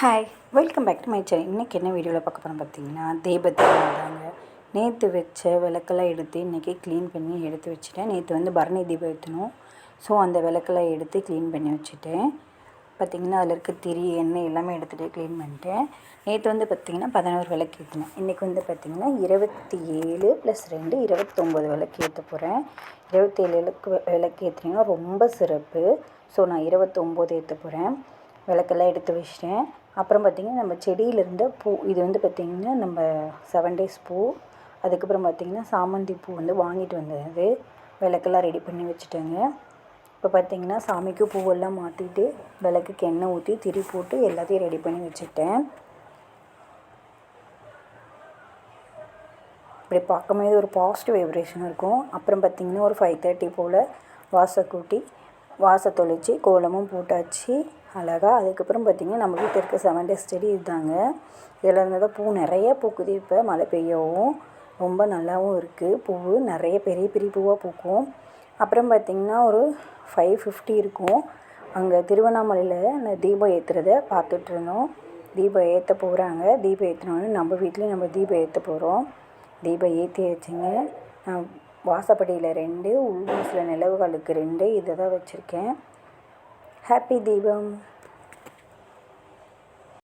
Hi, welcome back to my channel. இன்றைக்கி என்ன வீடியோவில் பார்க்க போகிறோம் பார்த்தீங்கன்னா, தீபத்திருநாள் தாங்க. நேற்று வச்ச விளக்கெல்லாம் எடுத்து இன்றைக்கி க்ளீன் பண்ணி எடுத்து வச்சுட்டேன். நேற்று வந்து பரணி தீபம் ஏற்றணும். ஸோ அந்த விளக்கெல்லாம் எடுத்து க்ளீன் பண்ணி வச்சுட்டேன். பார்த்திங்கன்னா அதில் இருக்க திரி எண்ணெய் எல்லாமே எடுத்துகிட்டு க்ளீன் பண்ணிட்டேன். நேற்று வந்து பார்த்திங்கன்னா 11 விளக்கு ஏற்றினேன். இன்றைக்கி வந்து பார்த்திங்கன்னா 27 + 2 29 விளக்கு ஏற்ற போகிறேன். 27 விளக்கு ஏற்றினீங்கன்னா ரொம்ப சிறப்பு. ஸோ நான் 29 ஏற்ற போகிறேன். விளக்கெல்லாம் எடுத்து வச்சிட்டேன். அப்புறம் பார்த்திங்கன்னா நம்ம செடியில் இருந்த பூ, இது வந்து பார்த்திங்கன்னா நம்ம 7 days பூ. அதுக்கப்புறம் பார்த்திங்கன்னா சாமந்தி பூ வந்து வாங்கிட்டு வந்தது. விளக்கெல்லாம் ரெடி பண்ணி வச்சுட்டேங்க. இப்போ பார்த்திங்கன்னா சாமிக்கு பூவெல்லாம் மாற்றிட்டு விளக்குக்கு எண்ணெய் ஊற்றி திரி போட்டு எல்லாத்தையும் ரெடி பண்ணி வச்சுட்டேன். இப்படி பார்க்கும்போது ஒரு பாசிட்டிவ் வைப்ரேஷன் இருக்கும். அப்புறம் பார்த்திங்கன்னா ஒரு 5:30 போல் வாசை கூட்டி வாசை தொளித்து கோலமும் போட்டாச்சு அழகாக. அதுக்கப்புறம் பார்த்திங்கன்னா நம்ம வீட்டில் இருக்க 7 days செடி இதுதாங்க. இதில் இருந்து தான் பூ நிறைய பூக்குது. இப்போ மழை பெய்யவும் ரொம்ப நல்லாவும் இருக்குது. பூ நிறைய பெரிய பெரிய பூவாக பூக்கும். அப்புறம் பார்த்திங்கன்னா ஒரு 5:50 இருக்கும். அங்கே திருவண்ணாமலையில் தீபம் ஏற்றுறத பார்த்துட்ருந்தோம். தீபம் ஏற்ற போகிறாங்க. தீபம் ஏற்றினோன்னு நம்ம வீட்லேயும் நம்ம தீபம் ஏற்ற போகிறோம். தீபம் ஏற்றியாச்சுங்க. நான் வாசப்படியில் 2, உள்வீசில் நிலவுகளுக்கு 2 இதை தான் வச்சுருக்கேன். ஹாப்பி தீபம்.